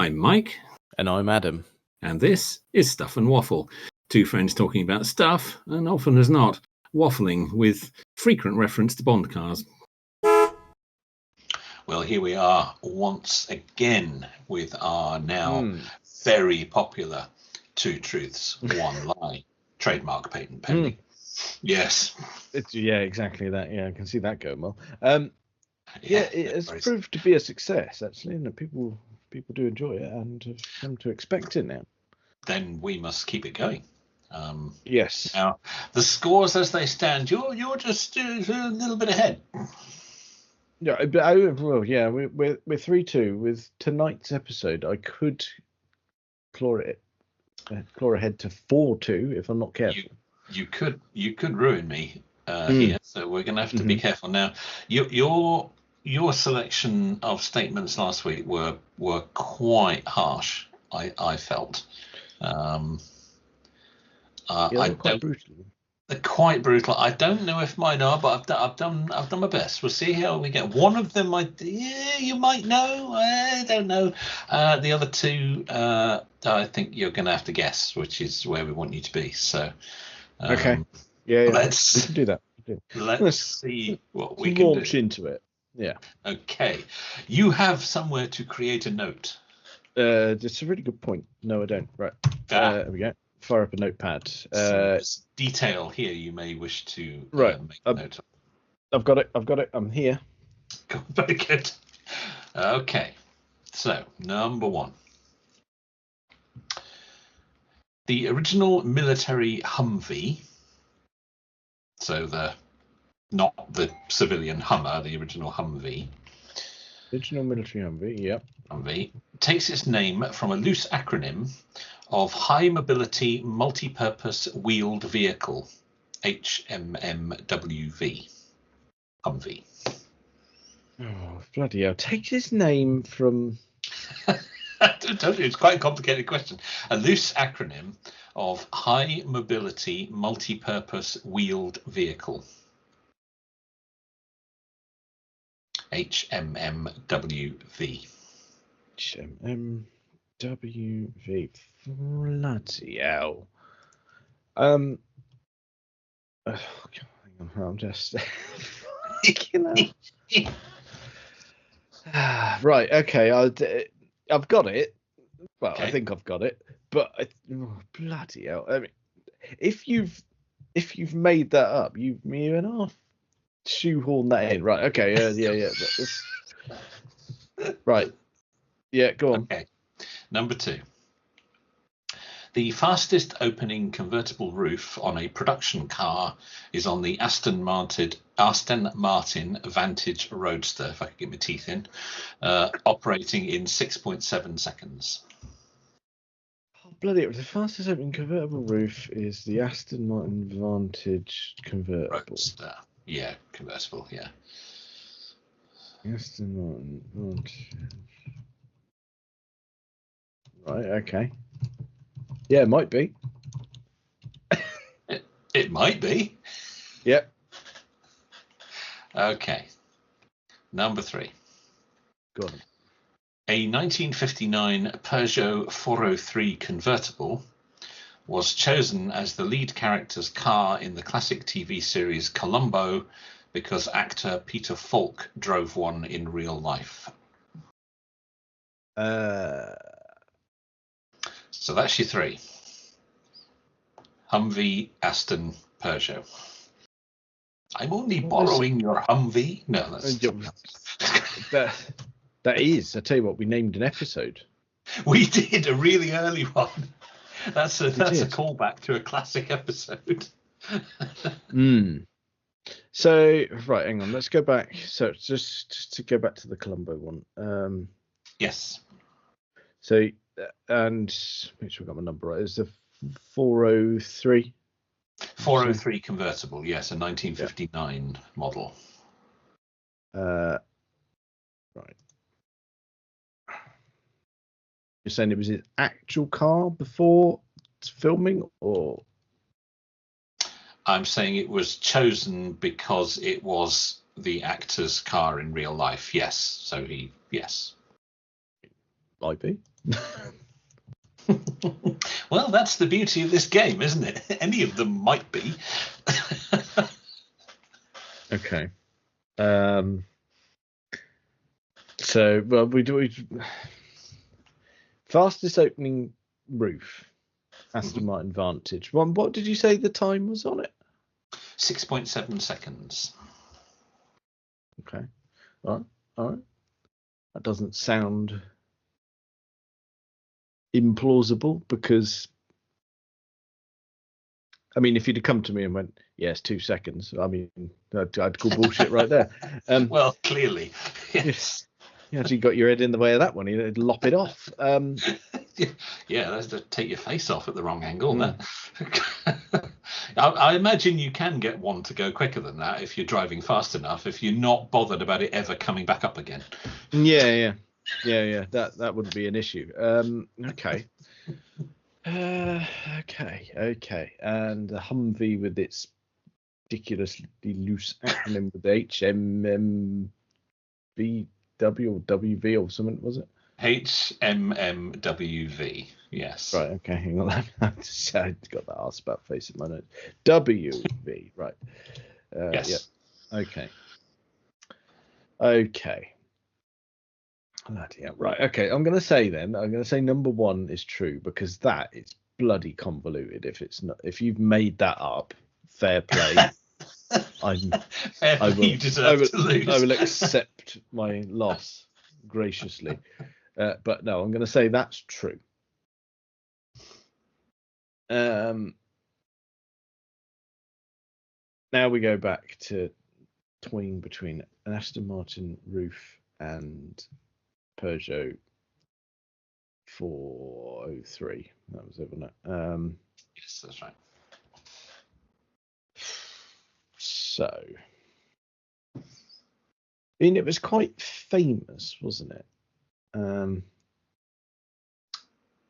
I'm Mike. And I'm Adam. And this is Stuff and Waffle. Two friends talking about stuff, and often as not, waffling with frequent reference to Bond cars. Well, here we are once again with our now very popular Two Truths, One Lie trademark patent pending. Yes. Yeah, exactly that. Yeah, I can see that going well. It has proved to be a success, actually, and people do enjoy it and have come to expect it now. Then we must keep it going. Yes. Now, the scores as they stand, you're just a little bit ahead. Yeah, but we're 3-2 with tonight's episode. I could claw ahead to 4-2 if I'm not careful. You could ruin me here, so we're going to have to be careful now. Your selection of statements last week were quite harsh. I felt. They're quite brutal. They're quite brutal. I don't know if mine are, but I've done my best. We'll see how we get. One of them, you might know. I don't know. The other two, I think you're going to have to guess, which is where we want you to be. So, okay. Yeah. Let's do that. Let's see what we can can launch into it. Yeah. Okay. You have somewhere to create a note. That's a really good point. No, I don't. Right. There we go. Fire up a notepad. Detail here you may wish to make a note of. I've got it. I'm here. Very good. Okay. So, number one. The original military Humvee, so not the civilian Hummer, the original Humvee. Original military Humvee, yep. Humvee takes its name from a loose acronym of High Mobility Multi-Purpose Wheeled Vehicle, HMMWV. Humvee. Oh, bloody hell. Takes its name from... I told you, it's quite a complicated question. A loose acronym of High Mobility Multi-Purpose Wheeled Vehicle. HMMWV. HMMWV. Bloody hell. I'm just... Right, okay. I've got it. Well, okay. I think I've got it. But bloody hell! I mean, if you've made that up, you and a half shoehorn that in, right? Okay, yeah. Right, yeah. Go on. Okay, number 2. The fastest opening convertible roof on a production car is on the Aston Martin Vantage Roadster, if I could get my teeth in, operating in 6.7 seconds. Oh, bloody it. The fastest opening convertible roof is the Aston Martin Vantage convertible. Roadster. Yeah, convertible, yeah. Aston Martin Vantage. Right, okay. Yeah, it might be. It might be. Yep. Okay. Number 3. Go on. A 1959 Peugeot 403 convertible was chosen as the lead character's car in the classic TV series Columbo because actor Peter Falk drove one in real life. So that's your 3. Humvee, Aston, Peugeot. I'm only borrowing your Humvee. No, that is. I tell you what, we named an episode. We did a really early one. That's a callback to a classic episode. So right, hang on. Let's go back. So just to go back to the Columbo one. Yes. So and make sure I got my number right. It's the 403. 403 convertible, yes, a 1959 model. Right. You're saying it was his actual car before filming, or? I'm saying it was chosen because it was the actor's car in real life. Yes. So yes. Might be. Well, that's the beauty of this game, isn't it? Any of them might be. Okay. So, well, we do fastest opening roof, Aston Martin Vantage. What did you say the time was on it? 6.7 seconds. Okay. All right. That doesn't sound implausible because, I mean, if you'd have come to me and went, yes, 2 seconds, I mean, I'd call bullshit right there. Well, clearly. Yes. You actually got your head in the way of that one. You'd lop it off. Yeah, that's to take your face off at the wrong angle. No. I imagine you can get one to go quicker than that if you're driving fast enough, if you're not bothered about it ever coming back up again. Yeah. That wouldn't be an issue. Okay. Okay. And the Humvee with its ridiculously loose acronym with HMMVW or WV or something, was it? HMMWV, yes. Right, okay, hang on. I got that arse about face in my notes. WV, right. Yes. Yeah. Okay. Bloody hell. Right, okay. I'm going to say number one is true because that is bloody convoluted. If you've made that up, fair play. You deserve to lose. I will accept my loss graciously. But no, I'm going to say that's true. Now we go back to toying between an Aston Martin roof and Peugeot 403. That was it, wasn't it? Yes, that's right. So, I mean, it was quite famous, wasn't it?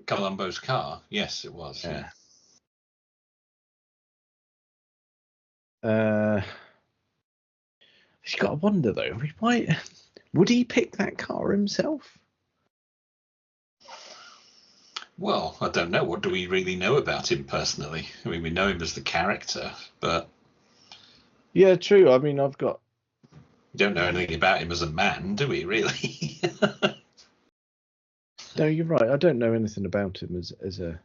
Columbo's car. Yes, it was. Yeah. You've got to wonder though. I mean, why would he pick that car himself? Well, I don't know. What do we really know about him personally? I mean, we know him as the character, but yeah, true. I mean, we don't know anything about him as a man, do we? Really? No, you're right. I don't know anything about him as a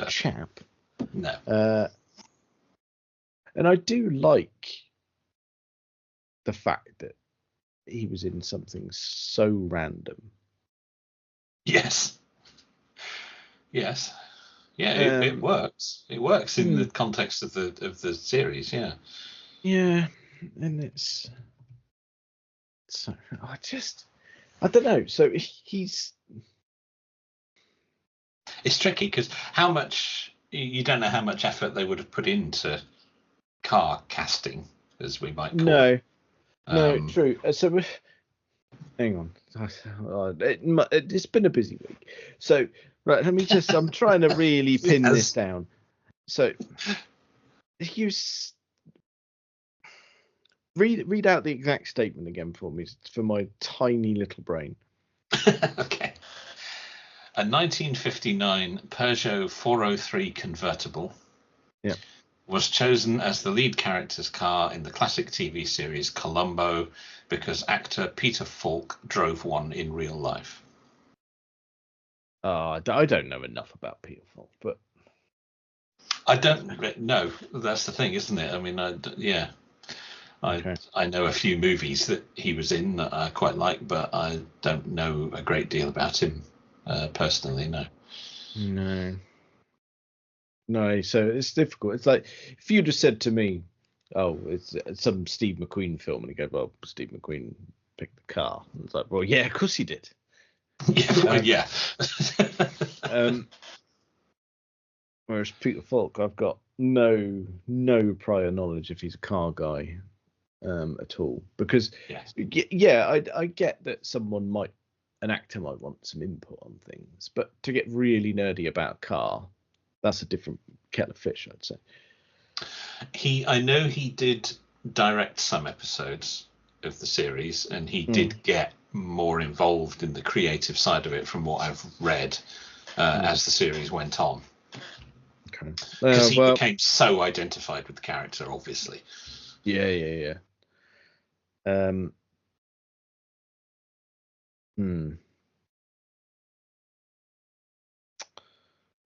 chap. No. And I do like the fact that he was in something so random. Yes. Yeah, it works. It works in the context of the series. Yeah. Yeah, and it's so I don't know. So it's tricky because you don't know how much effort they would have put into car casting, as we might call it. No, true. So hang on. It's been a busy week. So right, let me just. I'm trying to really pin this down. So read out the exact statement again for me for my tiny little brain. Okay. A 1959 Peugeot 403 convertible was chosen as the lead character's car in the classic TV series Columbo because actor Peter Falk drove one in real life. I don't know enough about Peter Falk, but I don't know. That's the thing, isn't it? I mean, I know a few movies that he was in that I quite like, but I don't know a great deal about him personally. No, so it's difficult. It's like if you just said to me, "Oh, it's some Steve McQueen film," and you go, "Well, Steve McQueen picked the car." And it's like, "Well, yeah, of course he did." Yeah. Whereas Peter Falk, I've got no prior knowledge if he's a car guy at all, because I get that an actor might want some input on things, but to get really nerdy about a car, that's a different kettle of fish, I'd say. I know he did direct some episodes of the series, and he did get more involved in the creative side of it from what I've read as the series went on. Okay. Because he became so identified with the character, obviously. Yeah.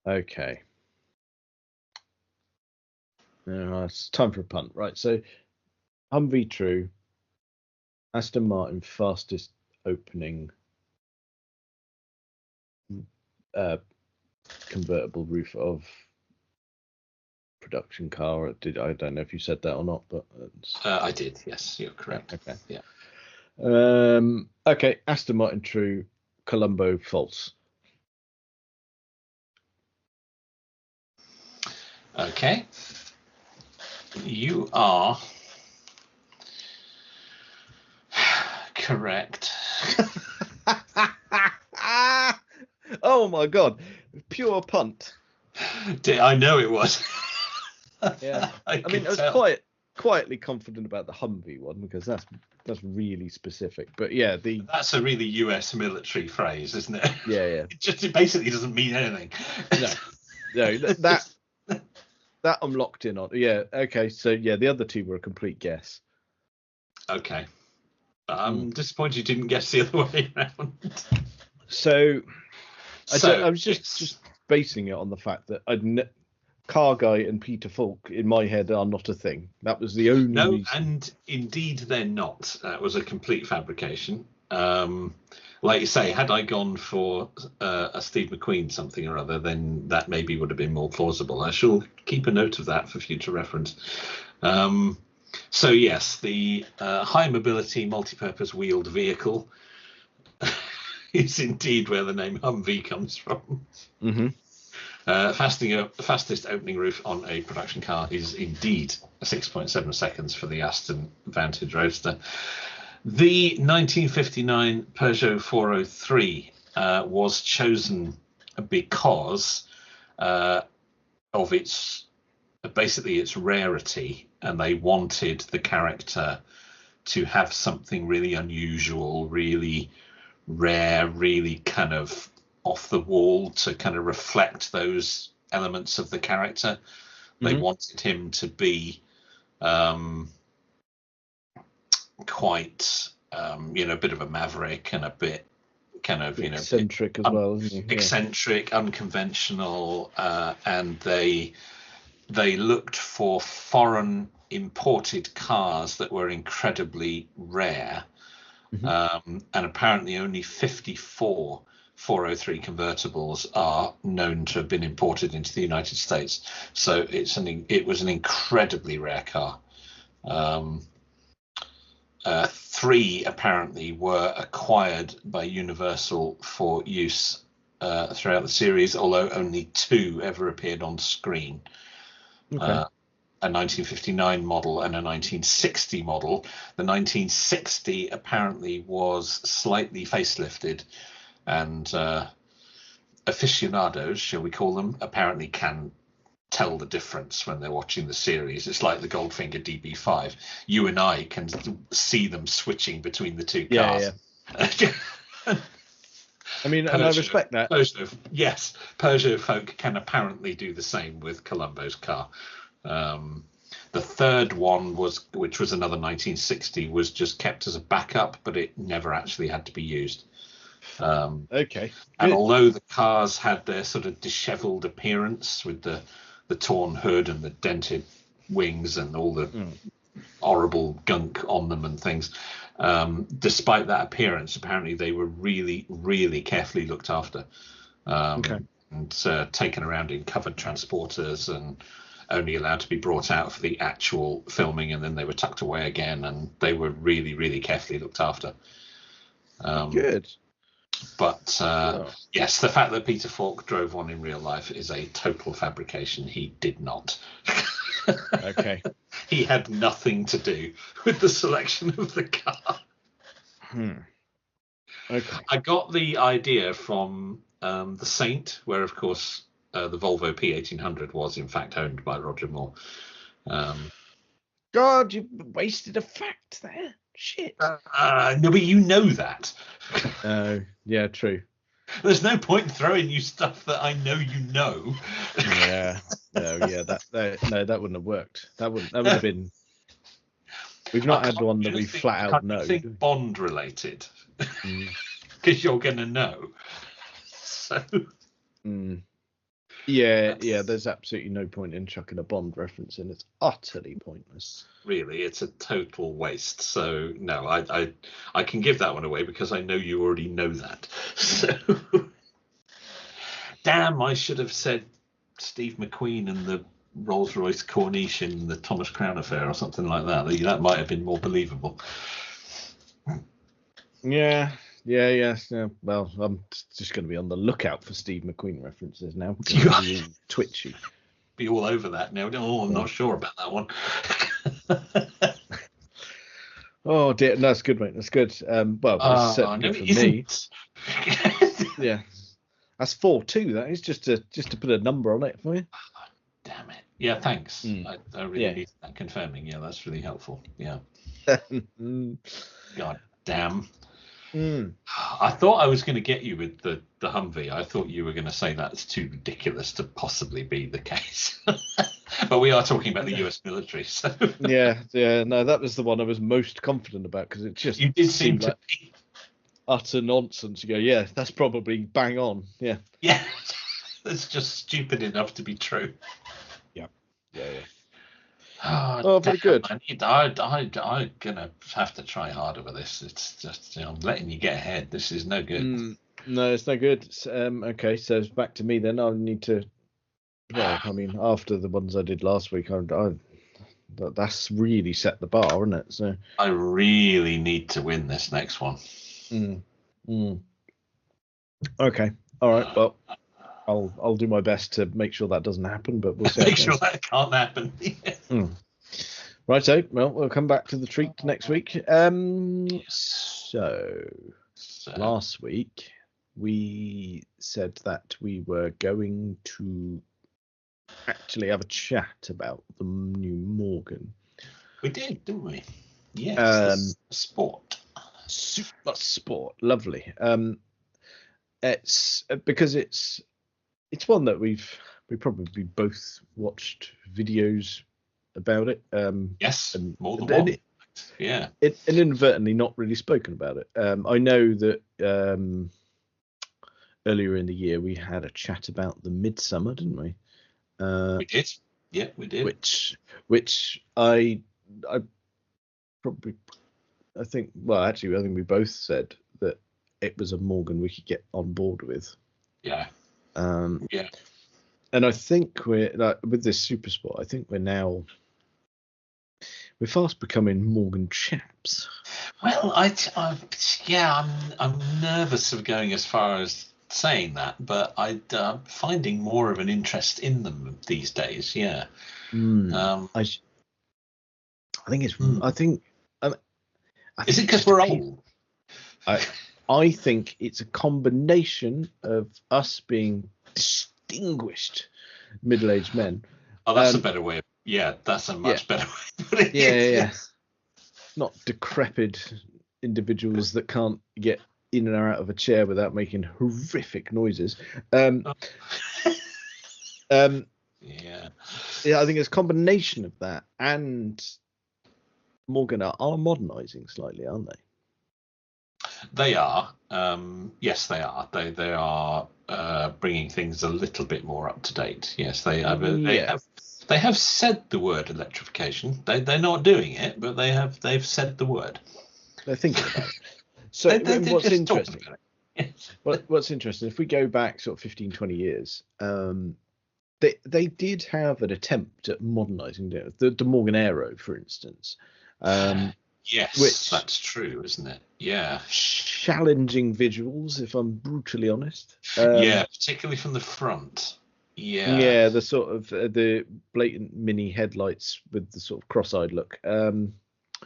Okay. It's time for a punt, right? So, Humvee true. Aston Martin fastest opening convertible roof of production car. I don't know if you said that or not, but I did. Yes, you're correct. Okay. Yeah. Okay. Aston Martin true. Columbo false. Okay. You are correct. Oh my god, pure punt. I know it was. Yeah. I mean, I was quietly confident about the Humvee one because that's really specific. But yeah, that's a really US military phrase, isn't it? Yeah. It basically doesn't mean anything. No, that I'm locked in on. Yeah. Okay. So yeah, the other two were a complete guess. Okay. I'm disappointed you didn't guess the other way around. So I was just basing it on the fact that Car Guy and Peter Falk in my head are not a thing. That was the only reason. And indeed they're not. That was a complete fabrication. Like you say, had I gone for a Steve McQueen something or other, then that maybe would have been more plausible. I shall keep a note of that for future reference. So yes, the high mobility multi-purpose wheeled vehicle is indeed where the name Humvee comes from. Mm-hmm. Fastest opening roof on a production car is indeed 6.7 seconds for the Aston Vantage Roadster. The 1959 Peugeot 403 was chosen because of its rarity, and they wanted the character to have something really unusual, really rare, really kind of off the wall to kind of reflect those elements of the character. They wanted him to be quite a bit of a maverick and a bit kind of eccentric as well, isn't he? Yeah. Eccentric, unconventional, and they looked for foreign imported cars that were incredibly rare, and apparently only 54 403 convertibles are known to have been imported into the United States. So it was an incredibly rare car. 3 apparently were acquired by Universal for use throughout the series, although only 2 ever appeared on screen. Okay. A 1959 model and a 1960 model. The 1960 apparently was slightly facelifted, and aficionados, shall we call them, apparently can tell the difference when they're watching the series. It's like the Goldfinger DB5. You and I can see them switching between the two cars. Yeah. I mean, and I respect that. Peugeot folk can apparently do the same with Columbo's car. The third one which was another 1960, was just kept as a backup, but it never actually had to be used. Okay. And although the cars had their sort of disheveled appearance with the torn hood and the dented wings and all the horrible gunk on them and things, despite that appearance, apparently they were really, really carefully looked after, and taken around in covered transporters and only allowed to be brought out for the actual filming, and then they were tucked away again, and they were really, really carefully looked after. Good. But yes, the fact that Peter Falk drove one in real life is a total fabrication. He did not. Okay. He had nothing to do with the selection of the car. Okay. I got the idea from The Saint, where, of course, the Volvo P1800 was in fact owned by Roger Moore. God, you wasted a fact there. Shit. No, but you know that. Oh, yeah, true. There's no point in throwing you stuff that I know you know. Yeah. No, yeah, that wouldn't have worked. That would have been. We've not had one that we flat out know. I think Bond related, because you're going to know. So. Yeah, there's absolutely no point in chucking a Bond reference in. It's utterly pointless. Really, it's a total waste. So no, I can give that one away because I know you already know that. So damn, I should have said Steve McQueen and the Rolls-Royce Corniche in the Thomas Crown affair or something like that. That might have been more believable. Yeah. Well, I'm just going to be on the lookout for Steve McQueen references now. Really twitchy. Be all over that now. Oh, I'm not sure about that one. Oh dear, no, that's good, mate. That's good. Well, it's certainly good for me. Yeah, that's 4-2. That is just to put a number on it for you. Oh, damn it. Yeah, thanks. I really need that confirming. Yeah, that's really helpful. Yeah. God damn. I thought I was going to get you with the Humvee. I thought you were going to say that's too ridiculous to possibly be the case. But we are talking about the US military. So. Yeah. No, that was the one I was most confident about because it just you did seem like utter nonsense. You go, yeah, that's probably bang on. Yeah. Yeah. It's just stupid enough to be true. Yeah. Oh, very good. I'm gonna have to try harder with this. It's just I'm letting you get ahead. This is no good. No, it's no good. Okay, so it's back to me then. I need to. Well, I mean, after the ones I did last week, that's really set the bar, isn't it? So I really need to win this next one. Okay. All right. Well, I'll do my best to make sure that doesn't happen, but we'll see. Make sure that can't happen. Righto. Well, we'll come back to the treat next week. So last week we said that we were going to actually have a chat about the new Morgan. We did, didn't we? Yes. Sport. Super Sport. Lovely. It's because it's one that we probably both watched videos about it. Yes, and more than one. Yeah. And inadvertently not really spoken about it. I know that earlier in the year we had a chat about the Midsummer, didn't we? We did. Yeah, we did. Which I think we both said that it was a Morgan we could get on board with. Yeah. Yeah. And I think we're like with this Super Sport. I think we're fast becoming Morgan chaps. Well, I'm nervous of going as far as saying that, but I'm finding more of an interest in them these days. Yeah. I think it's. Is it because we're old? I think it's a combination of us being distinguished middle-aged men. Oh, that's a better way. That's a much better way of putting it. Yeah. Not decrepit individuals that can't get in and out of a chair without making horrific noises. I think it's a combination of that and Morgan are modernising slightly, aren't they? They are. Yes, they are. They are bringing things a little bit more up to date. Yes, they are. They have said the word electrification. They're not doing it, but they've said the word. They're thinking about it. So what's interesting? What's interesting? If we go back sort of 15, 20 years, they did have an attempt at modernising the Morgan Aero, for instance. Yes, that's true, isn't it? Yeah. Challenging visuals, if I'm brutally honest. Particularly from the front. Yeah. Yeah, the sort of the blatant mini headlights with the sort of cross-eyed look.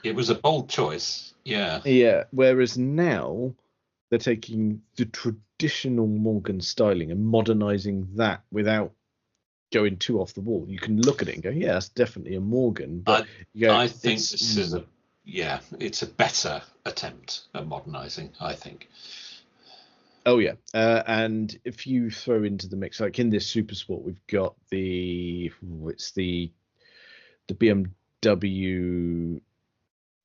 It was a bold choice. Yeah. Yeah. Whereas now they're taking the traditional Morgan styling and modernising that without going too off the wall. You can look at it and go, yeah, that's definitely a Morgan. But I think this is it's a better attempt at modernising, I think. Oh yeah, and if you throw into the mix, like in this Super Sport, we've got the BMW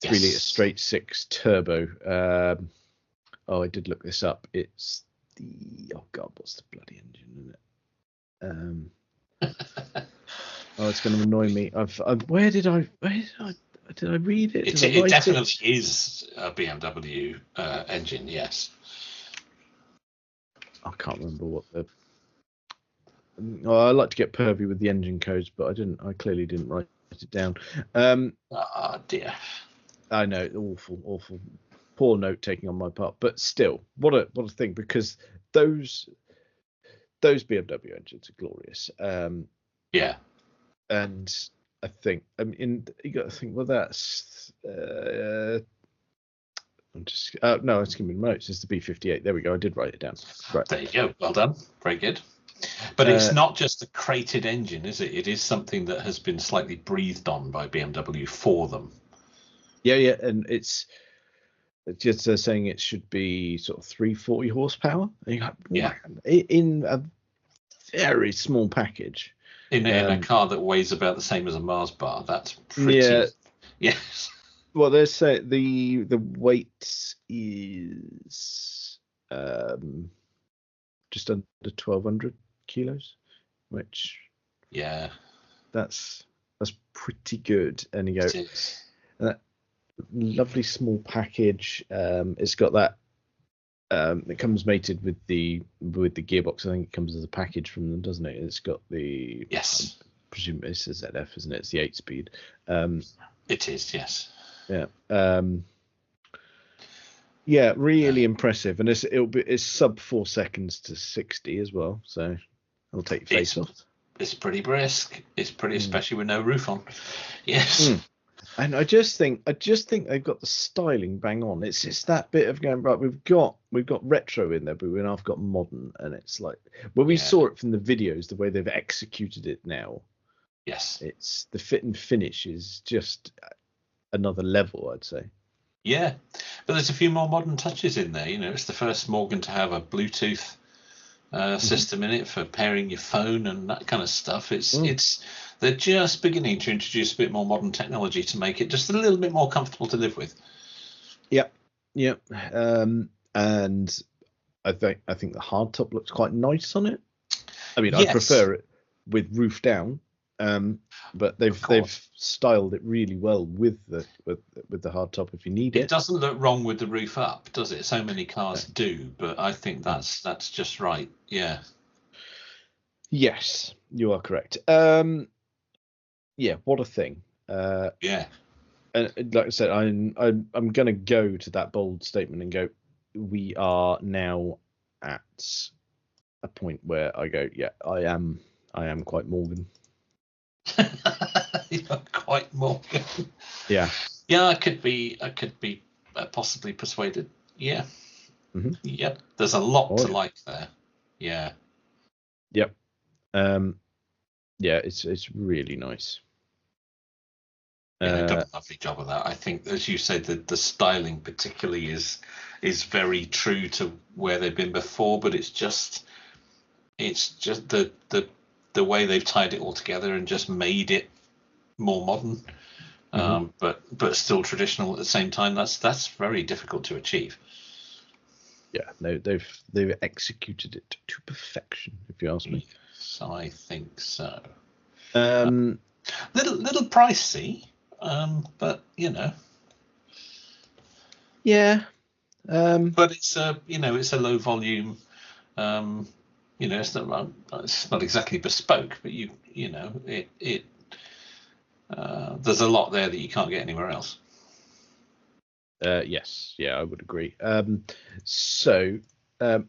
3-litre straight six turbo. I did look this up. It's what's the bloody engine in it? It's going to annoy me. Where did I read it? It definitely is a BMW engine. Yes. I can't remember what the. I like to get pervy with the engine codes, but I didn't. I clearly didn't write it down. Dear. I know, awful, poor note taking on my part. But still, what a thing, because those BMW engines are glorious. Yeah. And I think, you got to think, well, that's. It's giving me notes. It's the B58. There we go. I did write it down. Right. There you go. Well done. Very good. But it's not just a crated engine, is it? It is something that has been slightly breathed on by BMW for them. Yeah, and it's just saying it should be sort of 340 horsepower. And you're like, in a very small package. In a car that weighs about the same as a Mars bar. That's pretty. Yeah. Yes. Well, they say the weight is just under 1,200 kilos, which that's pretty good. And you go, that lovely small package. It's got that. It comes mated with the gearbox. I think it comes as a package from them, doesn't it? It's got the I presume it's a ZF, isn't it? It's the 8-speed. It is, yes. Yeah. Really impressive, and it's sub 4 seconds to 60 as well. So it'll take your face off. It's pretty brisk. It's pretty, especially with no roof on. Yes. And I just think they've got the styling bang on. It's that bit of going, right, we've got retro in there, but we've now got modern, and it's like we saw it from the videos, the way they've executed it now. Yes. It's the fit and finish is just another level, I'd say. Yeah, but there's a few more modern touches in there. It's the first Morgan to have a Bluetooth system in it for pairing your phone and that kind of stuff. They're just beginning to introduce a bit more modern technology to make it just a little bit more comfortable to live with. Yep. And I think the hardtop looks quite nice on it. I mean, I prefer it with roof down. But they've styled it really well with the hardtop if you need it. It doesn't look wrong with the roof up, does it? So many cars do, but I think that's just right. Yeah. Yes, you are correct. What a thing. Yeah. And like I said, I'm going to go to that bold statement and go, we are now at a point where I go, I am quite Morgan. You're quite Morgan. Yeah, I could be possibly persuaded. Yeah. Mm-hmm. Yep. There's a lot to like there. Yeah. Yep. It's really nice. They've done a lovely job of that. I think, as you said, the styling particularly is very true to where they've been before, but it's just the way they've tied it all together and just made it more modern, but still traditional at the same time. That's very difficult to achieve. Yeah, no, they've executed it to perfection, if you ask me. So I think so. Little pricey, but Yeah. But it's a low volume. It's not exactly bespoke, but there's a lot there that you can't get anywhere else. Yes, I would agree. So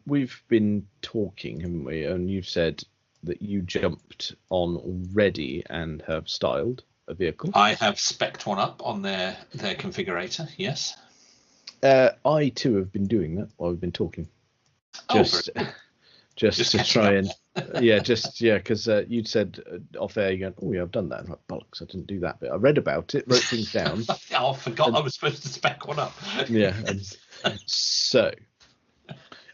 we've been talking, haven't we? And you've said that you jumped on already and have styled a vehicle. I have spec'd one up on their configurator. Yes. I too have been doing that while we've been talking. Just to try and Because you'd said off air, you go, oh yeah, I've done that. I'm like, bollocks, I didn't do that bit. I read about it, wrote things down. I forgot I was supposed to spec one up. Yeah. So,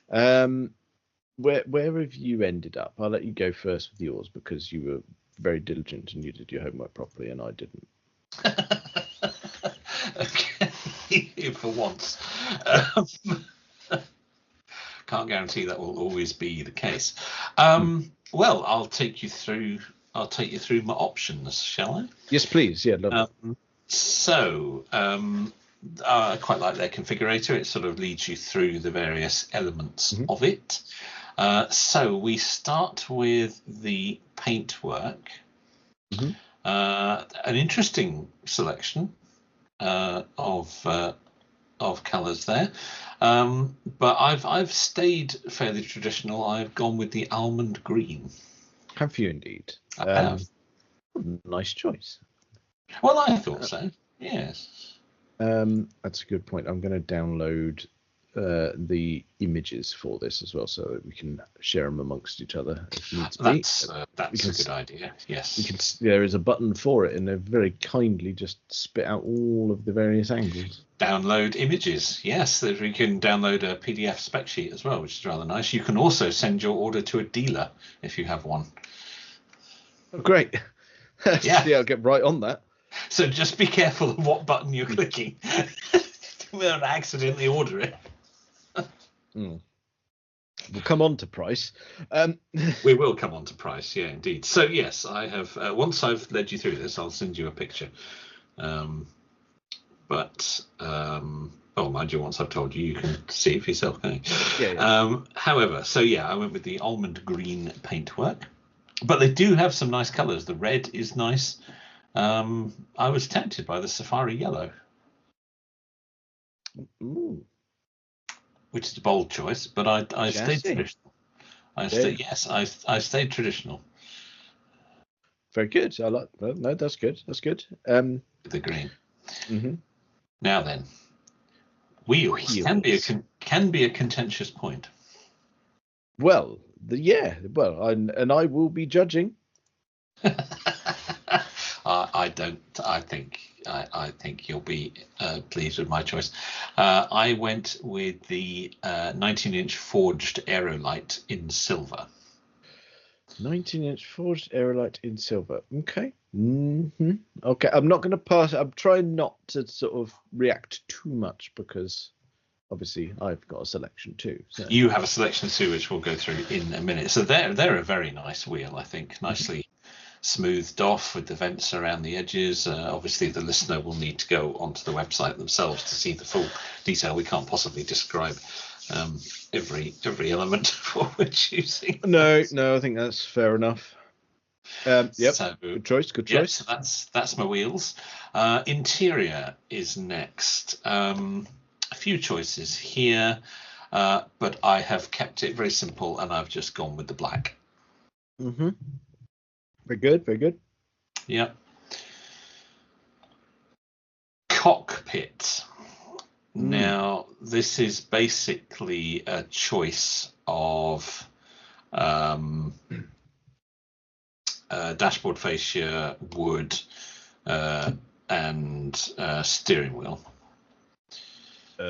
where have you ended up? I'll let you go first with yours because you were very diligent and you did your homework properly, and I didn't. Okay, for once. Can't guarantee that will always be the case. Well, I'll take you through my options, shall I? Yes, please. Yeah, lovely. I quite like their configurator. It sort of leads you through the various elements of it. So we start with the paintwork. An interesting selection of colours there, but I've stayed fairly traditional. I've gone with the almond green. Have you indeed? I have. Nice choice. Well, I thought so. Yes. That's a good point. I'm going to download the images for this as well, so that we can share them amongst each other if needs be. That's a good idea. Yes. There is a button for it, and they've very kindly just spit out all of the various angles. Download images. Yes, we can download a PDF spec sheet as well, which is rather nice. You can also send your order to a dealer if you have one. Oh, great. Yeah, I'll get right on that. So just be careful of what button you're clicking. We don't accidentally order it. We'll come on to price. We will come on to price, yeah, indeed. So yes, I have. Once I've led you through this, I'll send you a picture. Oh, mind you, once I've told you, you can see it for yourself, can't you? Yeah. However, I went with the almond green paintwork, but they do have some nice colours. The red is nice. I was tempted by the safari yellow. Ooh. Which is a bold choice, but I stayed traditional. I stayed traditional. Very good. I like that. No, that's good. That's good. The green. Now then, wheels can be a contentious point. Well, I will be judging. I think you'll be pleased with my choice. I went with the 19-inch forged Aerolite in silver. 19-inch forged Aerolite in silver. Okay. Okay. I'm not going to pass. I'm trying not to sort of react too much because obviously I've got a selection too. So. You have a selection too, which we'll go through in a minute. So they're a very nice wheel, I think. Nicely smoothed off with the vents around the edges. Obviously, the listener will need to go onto the website themselves to see the full detail. We can't possibly describe every element for we're choosing. No, I think that's fair enough. Yep. So, good choice. Yep, so that's my wheels. Interior is next. A few choices here, but I have kept it very simple, and I've just gone with the black. Very good. Very good. Yeah. Cockpit. Now, this is basically a choice of dashboard fascia, wood, and steering wheel.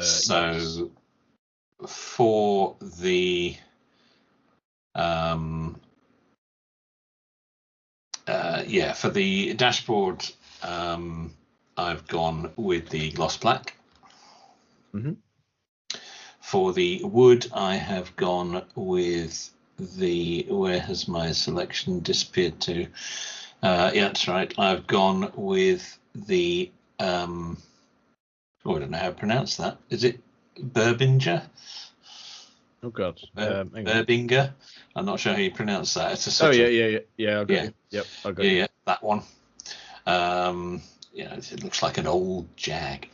So for the for the dashboard, I've gone with the gloss black. For the wood, I have gone with the. Where has my selection disappeared to? Yeah, that's right. I've gone with the. I don't know how to pronounce that. Is it Burbinger? Oh God, Burbinger. I'm not sure how you pronounce that. It's a yeah. I got you. Yep, I got you. Yeah, that one. It looks like an old Jag.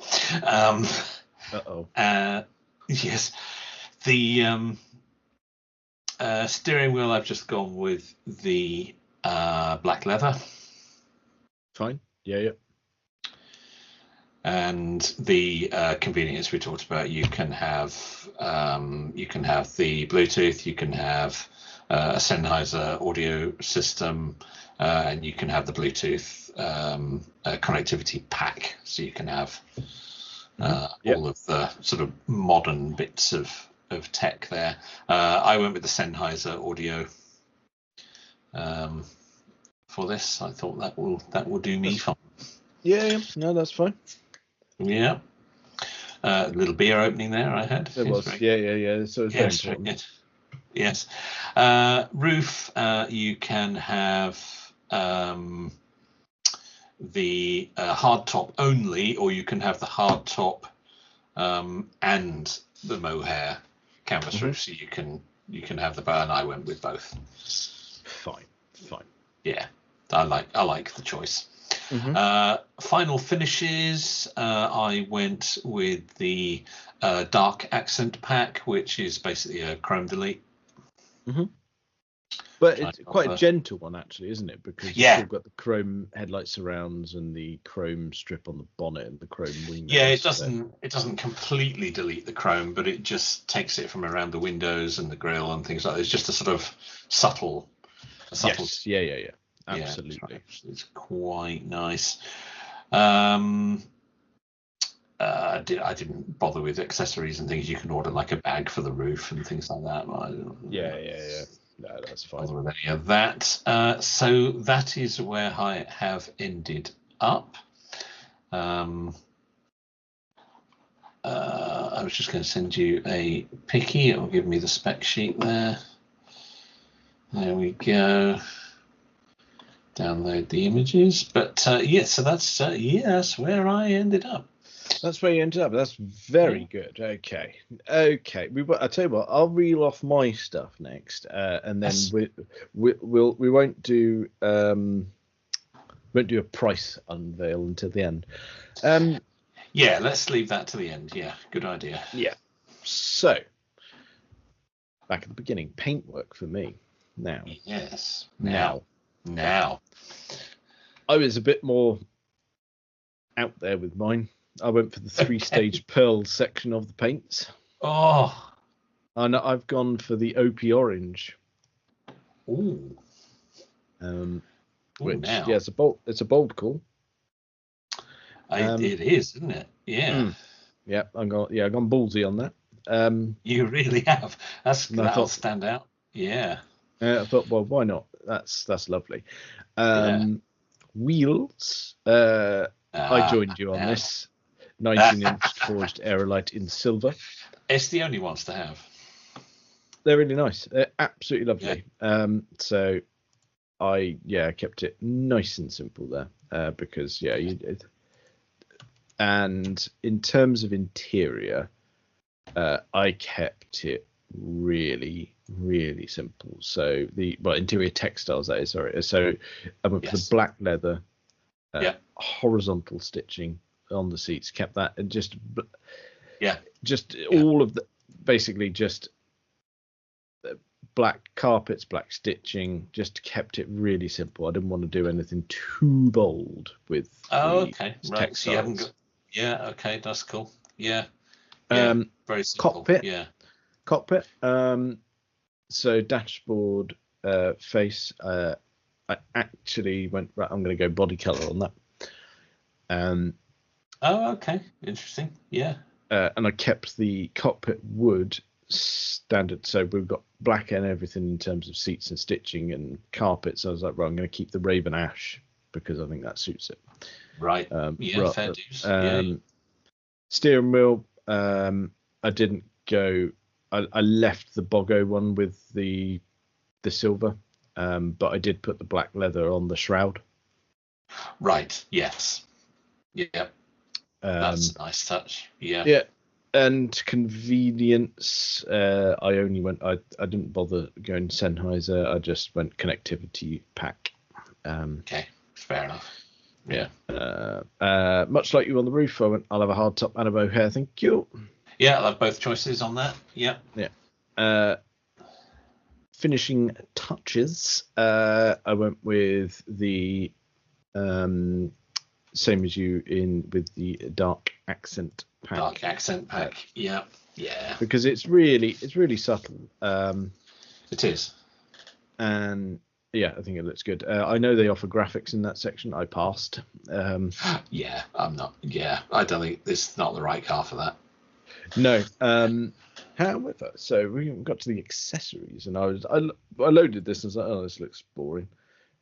Yes, the steering wheel. I've just gone with the black leather. Fine. Yeah. And the convenience we talked about. You can have the Bluetooth. You can have a Sennheiser audio system, and you can have the Bluetooth connectivity pack, so you can have all of the sort of modern bits of tech there. I went with the Sennheiser audio for this. I thought that will do me fine. Yeah, no, that's fine. Yeah. Little beer opening there I had. It was, yeah. So it's very important. Yes. Roof, you can have the hard top only, or you can have the hard top and the mohair canvas roof. So you can have the bow, and I went with both. Fine. Yeah, I like the choice. Final finishes, I went with the dark accent pack, which is basically a chrome delete. But it's quite a gentle one, actually, isn't it? Because you've still got the chrome headlight surrounds and the chrome strip on the bonnet and the chrome wing. Yeah, it doesn't completely delete the chrome, but it just takes it from around the windows and the grille and things like that. It's just a sort of subtle. Yes. Yeah. Absolutely. Yeah, it's quite nice. I didn't bother with accessories and things. You can order like a bag for the roof and things like that. Yeah. No, that's fine. Bother with any of that. So that is where I have ended up. I was just going to send you a picky. It will give me the spec sheet there. There we go. Download the images. But so that's where I ended up. That's where you ended up. That's very good. Okay. I tell you what, I'll reel off my stuff next, and then we won't do a price unveil until the end. Yeah, let's leave that to the end. Yeah, good idea. Yeah. So back at the beginning, paintwork for me now. Yes. Now. I was a bit more out there with mine. I went for the 3-stage pearl section of the paints. Oh. And I've gone for the OP orange. Ooh. Which it's a bold call. It is, isn't it? Yeah. Yeah, I've gone ballsy on that. You really have. That'll stand out. Yeah. I thought, well, why not? That's lovely. Wheels. I joined you on this. 19-inch forged aerolite in silver. It's the only ones to have. They're really nice. They're absolutely lovely. So I kept it nice and simple there because you did. And in terms of interior, I kept it really, really simple. So interior textiles, that is, sorry. So I went for the black leather, horizontal stitching on the seats, kept that, and just all of the, basically just black carpets, black stitching, just kept it really simple. I didn't want to do anything too bold with okay, right. Textiles. So you haven't got, okay, that's cool. Very simple. Cockpit. So dashboard face, I actually went, right, I'm going to go body color on that. Okay, interesting. Yeah. And I kept the cockpit wood standard, so we've got black and everything in terms of seats and stitching and carpets. So I was like, right, I'm going to keep the raven ash because I think that suits it. Right. Fair dues. Steering wheel, I didn't go. I left the Bogo one with the silver, but I did put the black leather on the shroud. Right. Yes. Yeah. That's a nice touch. Yeah. Yeah. And convenience, I only went. I didn't bother going Sennheiser. I just went connectivity pack. Okay. Fair enough. Yeah. Much like you on the roof, I went, I'll have a hard top and a mohair. Thank you. Yeah, I'll have both choices on that. Yeah. Yeah. Finishing touches, I went with the same as you with the dark accent pack. Dark accent pack. Yeah. Because it's really subtle. It is. And yeah, I think it looks good. I know they offer graphics in that section. I passed. Yeah, I'm not. Yeah, I don't think this is not the right car for that. No. However, so we got to the accessories, and I loaded this and was like, oh, this looks boring.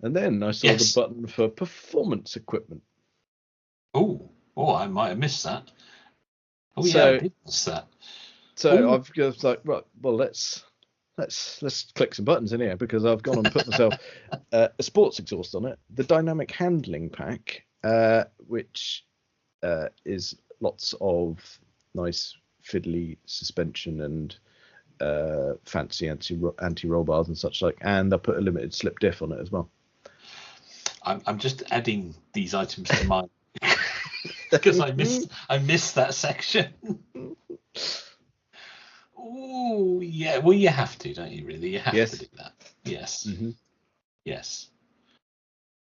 And then I saw the button for performance equipment. Oh, I might have missed that. Oh yeah, I did miss that. So I've just like, right, well, let's click some buttons in here, because I've gone and put myself a sports exhaust on it, the dynamic handling pack, which is lots of nice fiddly suspension and fancy anti-roll bars and such like, and I put a limited slip diff on it as well. I'm just adding these items to mine because I missed that section. Oh yeah, well you have to, don't you? Really, you have to do that. Yes,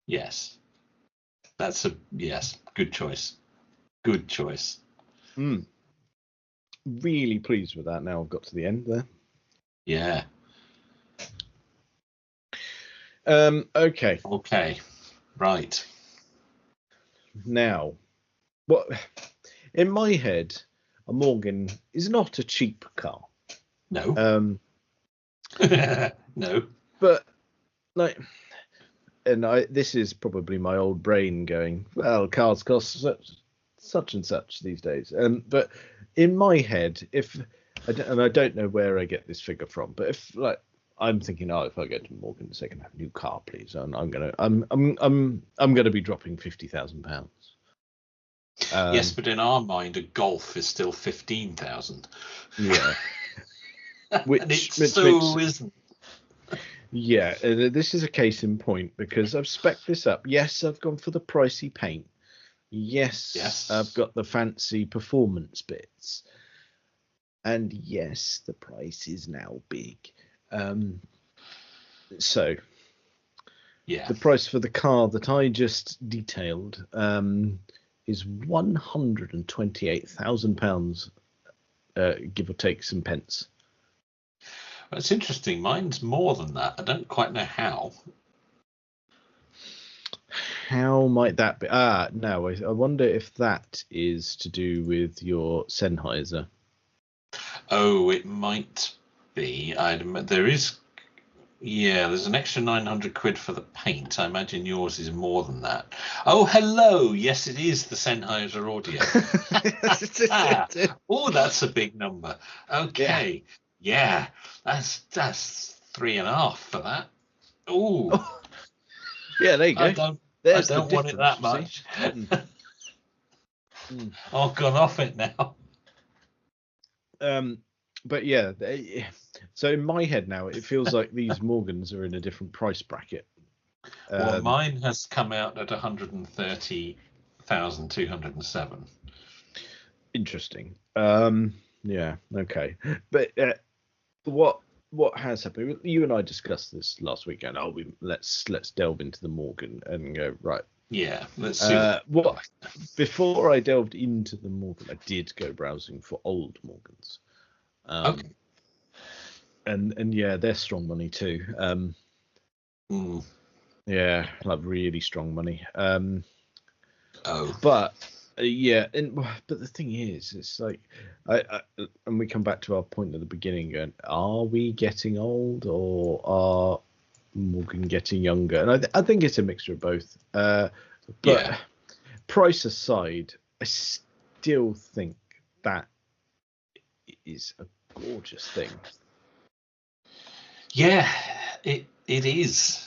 yes. That's a good choice. Good choice. Really pleased with that. Now I've got to the end there. Yeah. Okay. Right. Now, what in my head, a Morgan is not a cheap car. No. No. But like, and this is probably my old brain going, well, cars cost such and such these days. But in my head, I don't know where I get this figure from, but if like I'm thinking, if I go to Morgan and say, "Can I have a new car, please?" and I'm gonna be dropping £50,000. Yes, but in our mind, a Golf is still 15,000. Yeah, which isn't. Yeah, this is a case in point, because I've spec'd this up. Yes, I've gone for the pricey paint. Yes, I've got the fancy performance bits. And yes, the price is now big. So, yeah, the price for the car that I just detailed is £128,000, give or take some pence. Well, it's interesting. Mine's more than that. I don't quite know how. How might that be? No, I wonder if that is to do with your Sennheiser. Oh, it might be. There's an extra 900 quid for the paint. I imagine yours is more than that. Oh, hello. Yes, it is the Sennheiser audio. Oh, that's a big number. Okay. Yeah, that's 3.5 for that. Oh. Yeah, there you go. I don't want it that much. I've gone off it now. But yeah, so in my head now, it feels like these Morgans are in a different price bracket. Well, mine has come out at 130,207. Interesting. Yeah. Okay. But what has happened? You and I discussed this last week, and let's delve into the Morgan and go right. Yeah, let's see. Before I delved into the Morgan, I did go browsing for old Morgans. Okay. And yeah, they're strong money too. Yeah, like really strong money. But yeah, but the thing is, it's like and we come back to our point at the beginning, going, are we getting old, or are Morgan getting younger? And I think it's a mixture of both. But price aside, I still think that is a gorgeous thing. Yeah, it is.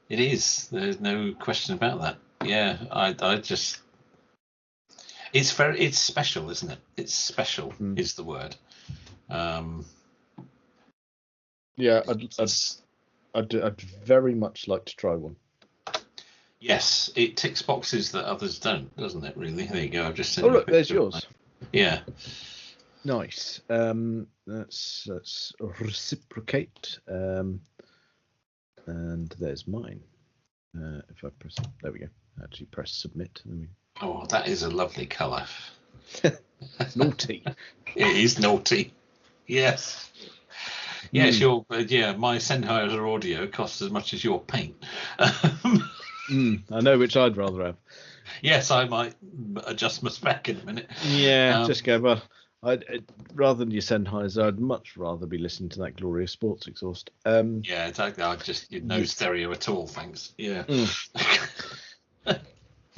It is. There's no question about that. Yeah, I just. It's special, isn't it? It's special is the word. Yeah, I'd very much like to try one. Yes, it ticks boxes that others don't, doesn't it? Really. There you go. I've just sent. Oh look, there's yours. Yeah. Nice. Let's reciprocate. And there's mine. If I press, there we go. Actually, press submit. Oh, that is a lovely colour. Naughty. It is naughty. Yes. Yes, your my Sennheiser audio costs as much as your paint. I know which I'd rather have. Yes, I might adjust my spec in a minute. Yeah, just go. Well, rather than your Sennheiser, I'd much rather be listening to that glorious sports exhaust. Yeah, exactly. I just no stereo at all, thanks. Yeah.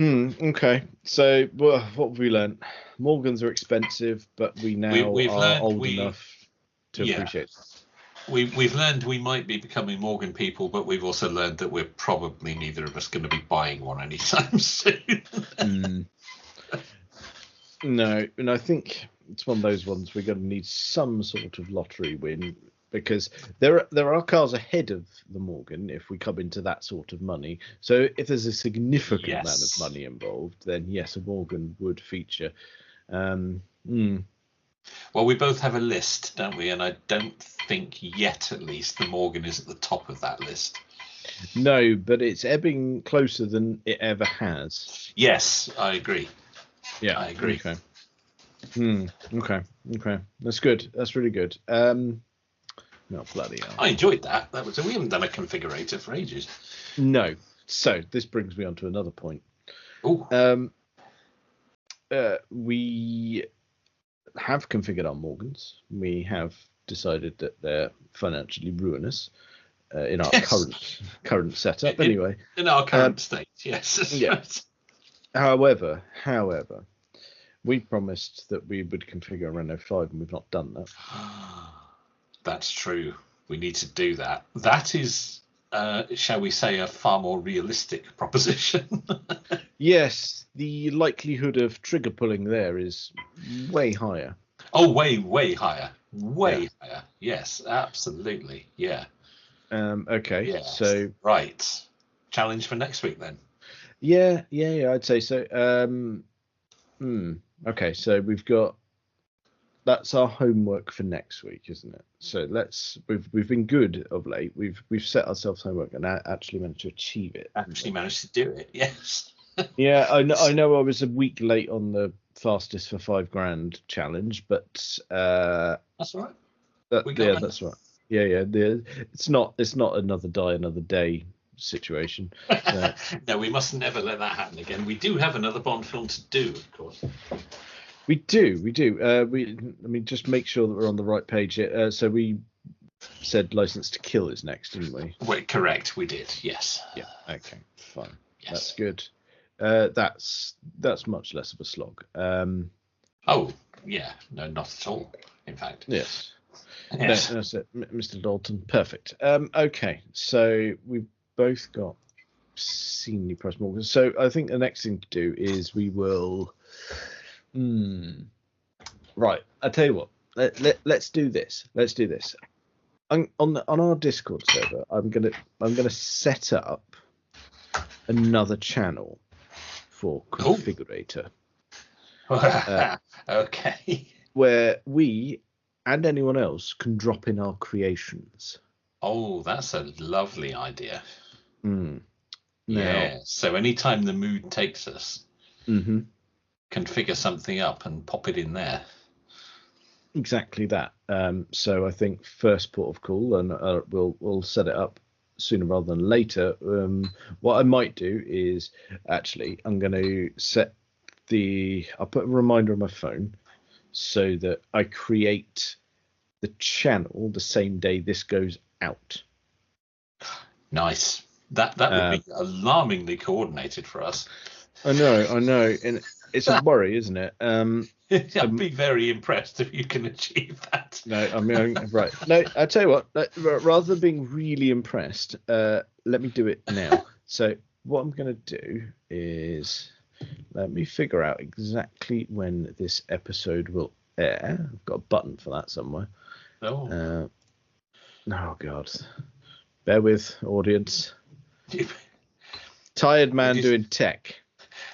Okay. So, what have we learned? Morgans are expensive, but we now are old enough to appreciate. We've learned we might be becoming Morgan people, but we've also learned that we're probably neither of us going to be buying one anytime soon. No, and I think it's one of those ones we're going to need some sort of lottery win, because there are cars ahead of the Morgan if we come into that sort of money. So if there's a significant amount of money involved, then yes, a Morgan would feature. Well, we both have a list, don't we? And I don't think yet, at least, the Morgan is at the top of that list. No, but it's ebbing closer than it ever has. Yes, I agree. Yeah, I agree. Okay. That's good. That's really good. No, bloody hell. I enjoyed that. We haven't done a configurator for ages. No. So this brings me on to another point. Oh. We have configured our Morgans. We have decided that they're financially ruinous in our current setup. Anyway, in our current state, yes. Yes. However, we promised that we would configure a Renault 5, and we've not done that. That's true. We need to do that. That is, shall we say, a far more realistic proposition. Yes, the likelihood of trigger pulling there is way higher. Oh, way higher. Way higher. Yes, absolutely. Yeah. Okay. Yes. So right. Challenge for next week then. Yeah, I'd say so. Okay, so that's our homework for next week, isn't it? So we've been good of late. We've set ourselves homework and actually managed to achieve it. Actually managed to do it. Yes. Yeah, I know. I was a week late on the fastest for £5,000 challenge, but that's all right. That's right. Yeah. It's not another die another day situation. So. No, we must never let that happen again. We do have another Bond film to do, of course. We do. Just make sure that we're on the right page here. So we said License to Kill is next, didn't we? Wait, correct. We did. Yes. Yeah. Okay. Fine. Yes. That's good. That's much less of a slog. Oh yeah, no, not at all. In fact. Yes. No, that's it, Mr. Dalton. Perfect. Okay. So we've both got senior price Morgan. So I think the next thing to do is we will. Right. I tell you what. Let's do this. On our Discord server, I'm gonna set up another channel for configurator. Okay. Where we and anyone else can drop in our creations. Oh, that's a lovely idea. Now, so anytime the mood takes us, configure something up and pop it in there. Exactly that. So I think first port of call, and we'll set it up sooner rather than later. What I might do is actually I'm going to I'll put a reminder on my phone so that I create the channel the same day this goes out. Nice. That would be alarmingly coordinated for us. I know, and it's a worry, isn't it? I'd be very impressed if you can achieve that. No, I mean, right. No, I tell you what. Rather than being really impressed, let me do it now. So what I'm going to do is let me figure out exactly when this episode will air. I've got a button for that somewhere. Oh God. Bear with, audience. Tired man doing tech.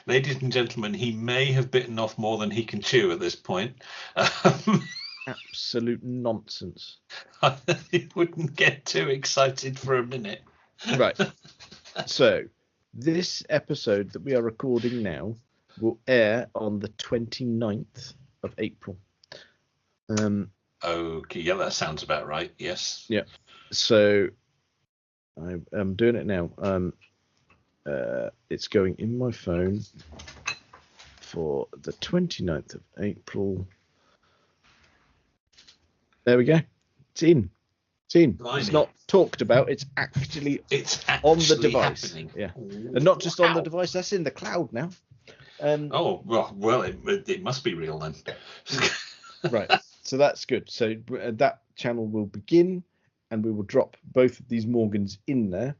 Ladies and gentlemen, he may have bitten off more than he can chew at this point. Absolute nonsense. He wouldn't get too excited for a minute. Right. So, this episode that we are recording now will air on the 29th of April. Okay, yeah, that sounds about right. Yes. Yeah. So I'm doing it now. It's going in my phone for the 29th of April. There we go. It's in. Blimey. It's not talked about. It's actually on the device. Happening. Yeah, and not just on the device. That's in the cloud now. Oh well, it must be real then. Right. So that's good. So that channel will begin, and we will drop both of these Morgans in there.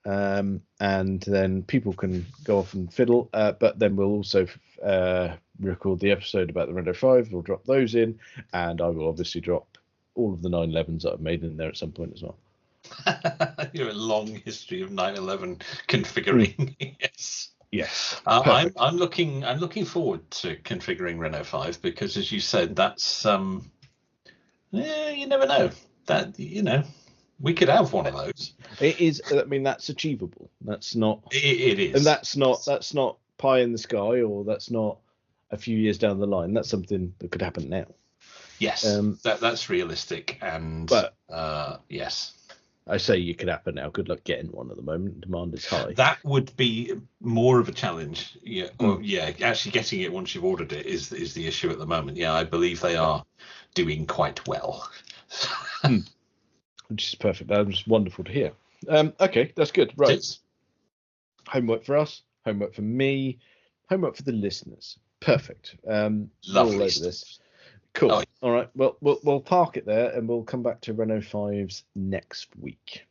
And then people can go off and fiddle. But then we'll also record the episode about the Renault 5. We'll drop those in, and I will obviously drop all of the 911s that I've made in there at some point as well. You have a long history of 911 configuring. Yes. I'm looking forward to configuring Renault 5 because, as you said, that's you never know that we could have one of those. It is. I mean, that's achievable. That's not. It is, and that's not pie in the sky, or that's not a few years down the line. That's something that could happen now. Yes, that's realistic, and yes, I say you could happen now. Good luck getting one at the moment. Demand is high. That would be more of a challenge. Yeah, actually getting it once you've ordered it is the issue at the moment. Yeah, I believe they are doing quite well. Which is perfect. That was wonderful to hear. Okay, that's good. Right. Homework for us. Homework for me. Homework for the listeners. Perfect. Lovely. All over this. Cool. Oh, all right. Well, we'll park it there, and we'll come back to Renault 5s next week.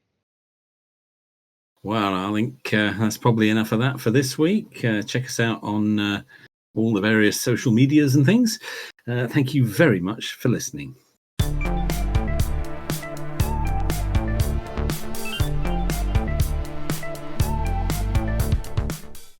Well, I think that's probably enough of that for this week. Check us out on all the various social medias and things. Thank you very much for listening.